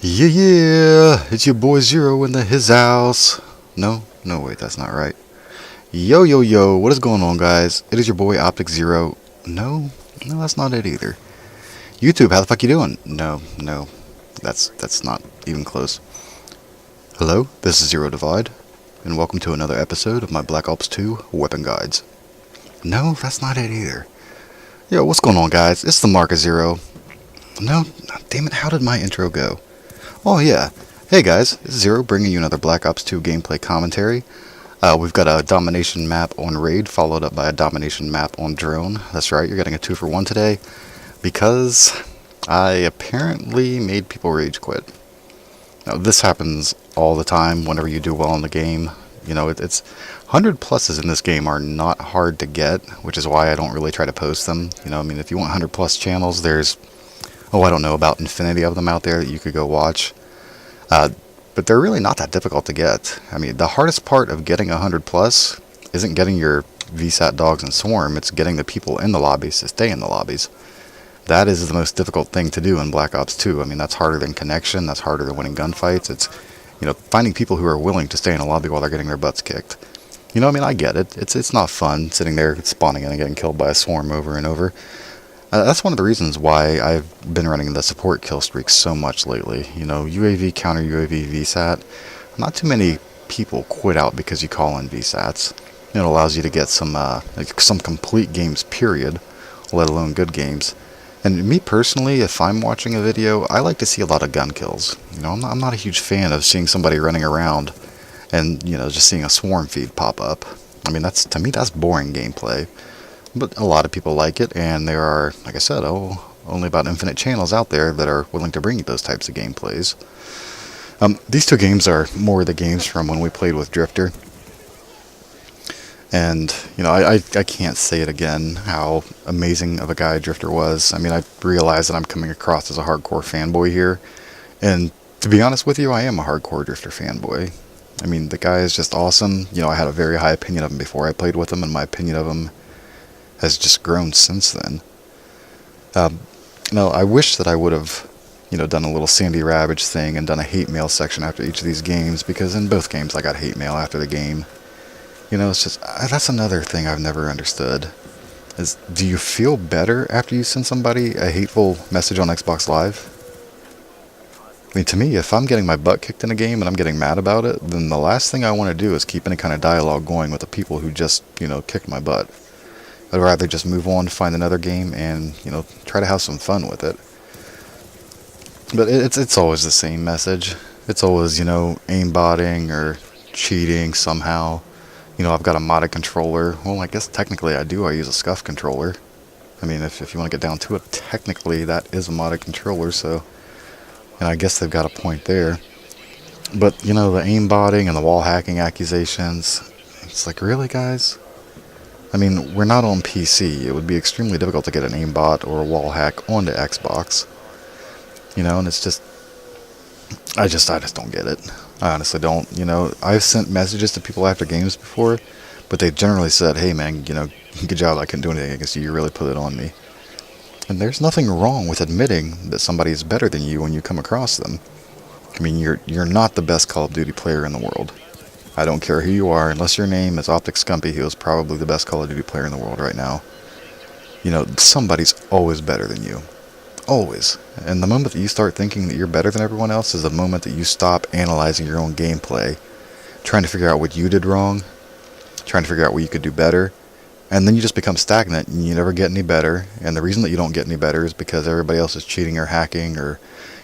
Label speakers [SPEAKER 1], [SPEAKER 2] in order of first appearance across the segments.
[SPEAKER 1] Yeah, it's your boy Zero in his house. No, wait, that's not right. Yo, what is going on, guys? It is your boy Optic Zero. No, that's not it either. YouTube, how the fuck you doing? No, that's not even close. Hello, this is Zero Divide, and welcome to another episode of my Black Ops 2 Weapon Guides. No, that's not it either. Yo, what's going on, guys? It's the Mark of Zero. No, damn it, how did my intro go? Oh yeah. Hey guys, it's Zero bringing you another Black Ops 2 gameplay commentary. We've got a domination map on Raid, followed up by a domination map on Drone. That's right, you're getting a 2-for-1 today, because I apparently made people rage quit. Now this happens all the time whenever you do well in the game. You know, it's 100 pluses in this game are not hard to get, which is why I don't really try to post them. You know, I mean, if you want 100 plus channels, there's, I don't know, about infinity of them out there that you could go watch. But they're really not that difficult to get. I mean, the hardest part of getting 100 plus isn't getting your VSAT dogs and Swarm, it's getting the people in the lobbies to stay in the lobbies. That is the most difficult thing to do in Black Ops 2. I mean, that's harder than connection, that's harder than winning gunfights. It's, you know, finding people who are willing to stay in a lobby while they're getting their butts kicked. You know, I mean, I get it. It's not fun sitting there spawning in and getting killed by a Swarm over and over. That's one of the reasons why I've been running the support kill streak so much lately. You know, UAV counter UAV VSAT. Not too many people quit out because you call in VSATs. It allows you to get some complete games, period, let alone good games. And me personally, if I'm watching a video, I like to see a lot of gun kills. You know, I'm not a huge fan of seeing somebody running around and, you know, just seeing a Swarm feed pop up. I mean, to me, that's boring gameplay. But a lot of people like it, and there are, like I said, only about infinite channels out there that are willing to bring you those types of gameplays. These two games are more the games from when we played with Drift0r. And, you know, I can't say it again, how amazing of a guy Drift0r was. I mean, I realize that I'm coming across as a hardcore fanboy here. And to be honest with you, I am a hardcore Drift0r fanboy. I mean, the guy is just awesome. You know, I had a very high opinion of him before I played with him, and my opinion of him has just grown since then. I wish that I would have, you know, done a little Sandy Ravage thing and done a hate mail section after each of these games, because in both games I got hate mail after the game. You know, it's just, that's another thing I've never understood. Is, do you feel better after you send somebody a hateful message on Xbox Live? I mean, to me, if I'm getting my butt kicked in a game and I'm getting mad about it, then the last thing I want to do is keep any kind of dialogue going with the people who just, you know, kicked my butt. I'd rather just move on, find another game, and, you know, try to have some fun with it. But it's always the same message. It's always, you know, aimbotting or cheating somehow. You know, I've got a modded controller. Well, I guess technically I do. I use a scuff controller. I mean, if you want to get down to it, technically that is a modded controller, so, and I guess they've got a point there. But, you know, the aimbotting and the wall hacking accusations, it's like, really, guys? I mean, we're not on PC. It would be extremely difficult to get an aimbot or a wall hack onto Xbox. You know, and it's just, I just don't get it. I honestly don't. You know, I've sent messages to people after games before, but they generally said, hey man, you know, good job, I couldn't do anything against you, you really put it on me. And there's nothing wrong with admitting that somebody is better than you when you come across them. I mean, you're not the best Call of Duty player in the world. I don't care who you are, unless your name is Optic Scumpy, who is probably the best Call of Duty player in the world right now. You know, somebody's always better than you. Always. And the moment that you start thinking that you're better than everyone else is the moment that you stop analyzing your own gameplay, trying to figure out what you did wrong, trying to figure out what you could do better, and then you just become stagnant and you never get any better. And the reason that you don't get any better is because everybody else is cheating or hacking or,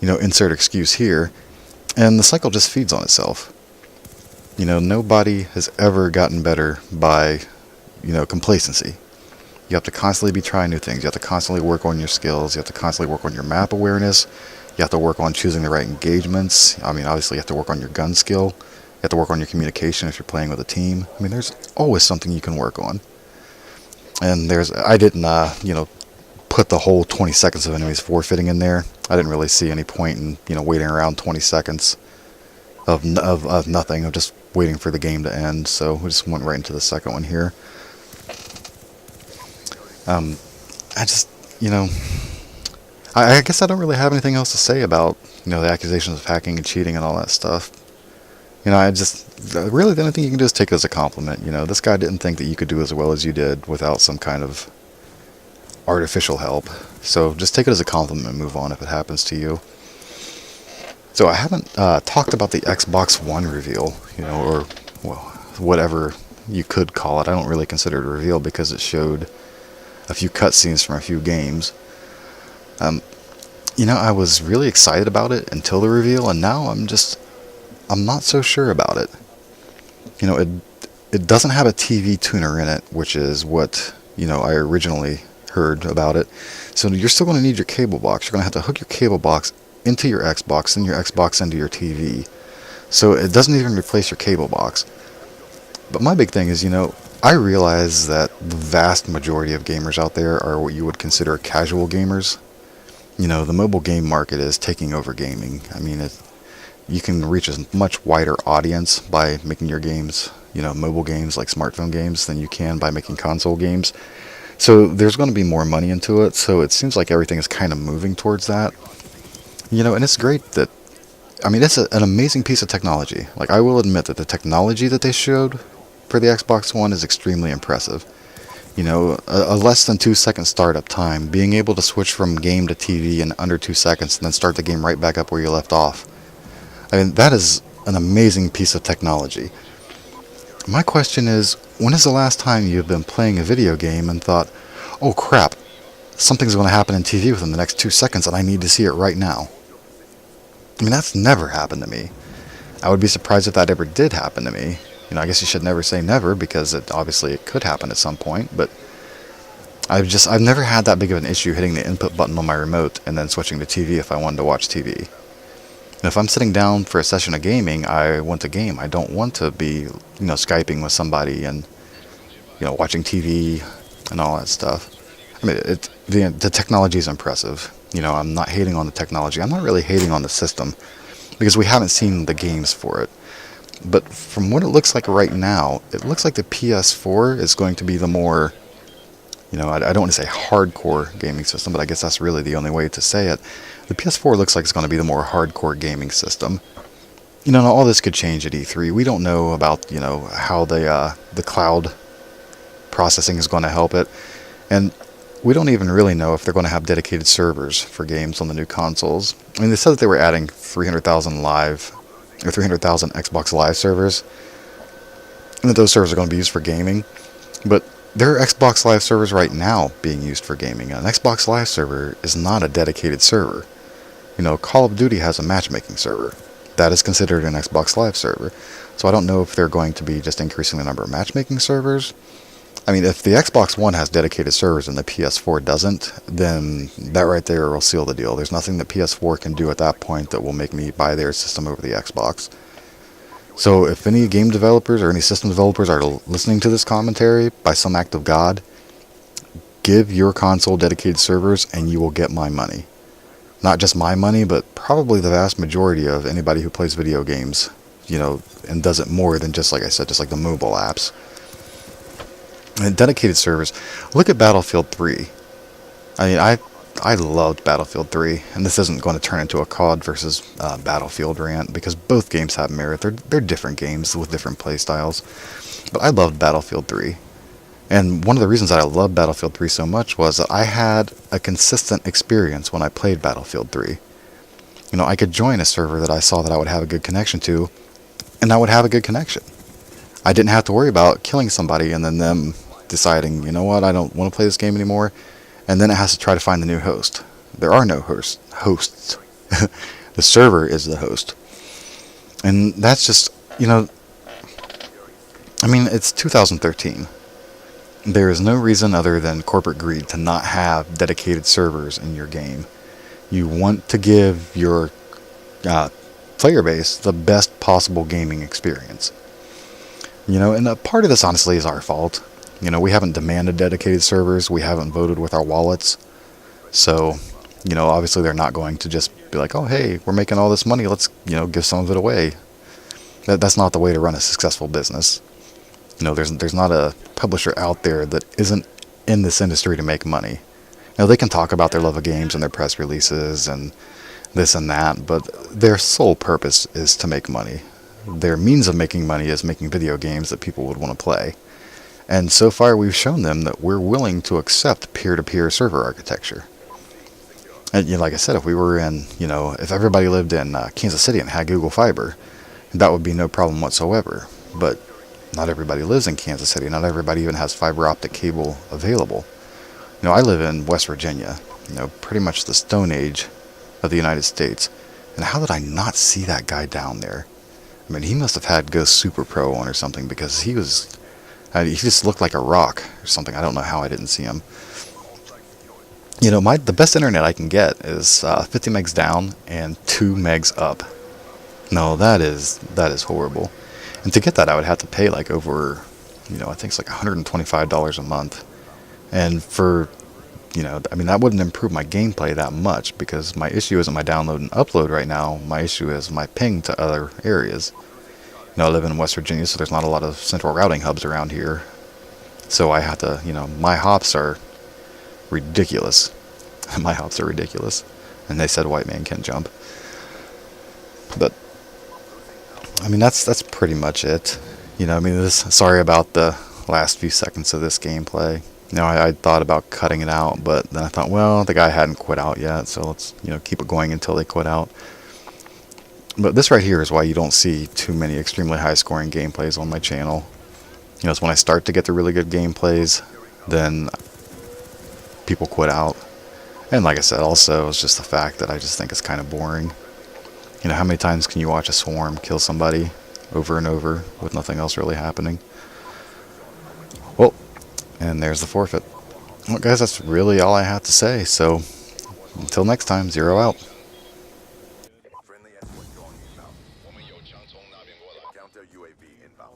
[SPEAKER 1] you know, insert excuse here, and the cycle just feeds on itself. You know, nobody has ever gotten better by, you know, complacency. You have to constantly be trying new things. You have to constantly work on your skills. You have to constantly work on your map awareness. You have to work on choosing the right engagements. I mean, obviously you have to work on your gun skill. You have to work on your communication if you're playing with a team. I mean, there's always something you can work on. And I didn't, you know, put the whole 20 seconds of enemies forfeiting in there. I didn't really see any point in, you know, waiting around 20 seconds of nothing, of just waiting for the game to end. So we just went right into the second one here. I just, you know, I guess I don't really have anything else to say about, the accusations of hacking and cheating and all that stuff. Really the only thing you can do is take it as a compliment. This guy didn't think that you could do as well as you did without some kind of artificial help. So just take it as a compliment and move on if it happens to you. So I haven't talked about the Xbox One reveal, or well, whatever you could call it. I don't really consider it a reveal because it showed a few cutscenes from a few games. I was really excited about it until the reveal, and now I'm not so sure about it. It doesn't have a TV tuner in it, which is what, I originally heard about it. So you're still going to need your cable box. You're going to have to hook your cable box into your Xbox and your Xbox into your TV. So it doesn't even replace your cable box. But my big thing is, I realize that the vast majority of gamers out there are what you would consider casual gamers. The mobile game market is taking over gaming. I mean, you can reach a much wider audience by making your games, mobile games like smartphone games than you can by making console games. So there's going to be more money into it. So it seems like everything is kind of moving towards that. And it's great that, it's an amazing piece of technology. Like, I will admit that the technology that they showed for the Xbox One is extremely impressive. A less than 2 second startup time, being able to switch from game to TV in under 2 seconds and then start the game right back up where you left off. That is an amazing piece of technology. My question is, when is the last time you've been playing a video game and thought, oh crap, something's going to happen in TV within the next 2 seconds and I need to see it right now? That's never happened to me. I would be surprised if that ever did happen to me. I guess you should never say never, because it could happen at some point, but I've never had that big of an issue hitting the input button on my remote and then switching to TV if I wanted to watch TV. And if I'm sitting down for a session of gaming, I want to game. I don't want to be, Skyping with somebody and, watching TV and all that stuff. The technology is impressive. I'm not hating on the technology. I'm not really hating on the system because we haven't seen the games for it. But from what it looks like right now, it looks like the PS4 is going to be the more, I don't want to say hardcore gaming system, but I guess that's really the only way to say it. The PS4 looks like it's going to be the more hardcore gaming system. All this could change at E3. We don't know about, how the cloud processing is going to help it. And we don't even really know if they're going to have dedicated servers for games on the new consoles. They said that they were adding 300,000 Xbox Live servers, and that those servers are going to be used for gaming. But there are Xbox Live servers right now being used for gaming. An Xbox Live server is not a dedicated server. Call of Duty has a matchmaking server. That is considered an Xbox Live server. So I don't know if they're going to be just increasing the number of matchmaking servers. If the Xbox One has dedicated servers and the PS4 doesn't, then that right there will seal the deal. There's nothing that PS4 can do at that point that will make me buy their system over the Xbox. So if any game developers or any system developers are listening to this commentary by some act of God, give your console dedicated servers and you will get my money. Not just my money, but probably the vast majority of anybody who plays video games, and does it more than just, like I said, just like the mobile apps. And dedicated servers. Look at Battlefield 3. I loved Battlefield 3, and this isn't going to turn into a COD versus Battlefield rant, because both games have merit. They're different games with different play styles. But I loved Battlefield 3. And one of the reasons that I loved Battlefield 3 so much was that I had a consistent experience when I played Battlefield 3. I could join a server that I saw that I would have a good connection to, and I would have a good connection. I didn't have to worry about killing somebody and then them deciding, you know what, I don't want to play this game anymore, and then it has to try to find the new host. There are no hosts. The server is the host. And that's just, it's 2013. There is no reason other than corporate greed to not have dedicated servers in your game. You want to give your player base the best possible gaming experience. And a part of this, honestly, is our fault. We haven't demanded dedicated servers. We haven't voted with our wallets. So, obviously they're not going to just be like, oh, hey, we're making all this money. Let's, give some of it away. That's not the way to run a successful business. There's not a publisher out there that isn't in this industry to make money. Now they can talk about their love of games and their press releases and this and that, but their sole purpose is to make money. Their means of making money is making video games that people would want to play. And so far we've shown them that we're willing to accept peer-to-peer server architecture. And like I said, if we were in, if everybody lived in Kansas City and had Google Fiber, that would be no problem whatsoever. But not everybody lives in Kansas City. Not everybody even has fiber optic cable available. I live in West Virginia, pretty much the Stone Age of the United States. And how did I not see that guy down there? I mean, he must have had Ghost Super Pro on or something, because he just looked like a rock or something. I don't know how I didn't see him. The best internet I can get is 50 megs down and 2 megs up. No, that is horrible. And to get that, I would have to pay like over, I think it's like $125 a month. And for, that wouldn't improve my gameplay that much, because my issue isn't my download and upload right now. My issue is my ping to other areas. I live in West Virginia, so there's not a lot of central routing hubs around here. So I have to, my hops are ridiculous. My hops are ridiculous. And they said white man can jump. But that's pretty much it. Sorry about the last few seconds of this gameplay. I thought about cutting it out, but then I thought, well, the guy hadn't quit out yet, so let's, keep it going until they quit out. But this right here is why you don't see too many extremely high scoring gameplays on my channel. It's when I start to get the really good gameplays, then people quit out. And like I said, also, it's just the fact that I just think it's kind of boring. How many times can you watch a swarm kill somebody over and over with nothing else really happening? Well, and there's the forfeit. Well, guys, that's really all I have to say. So, until next time, 0 out.
[SPEAKER 2] Counter UAV inbound.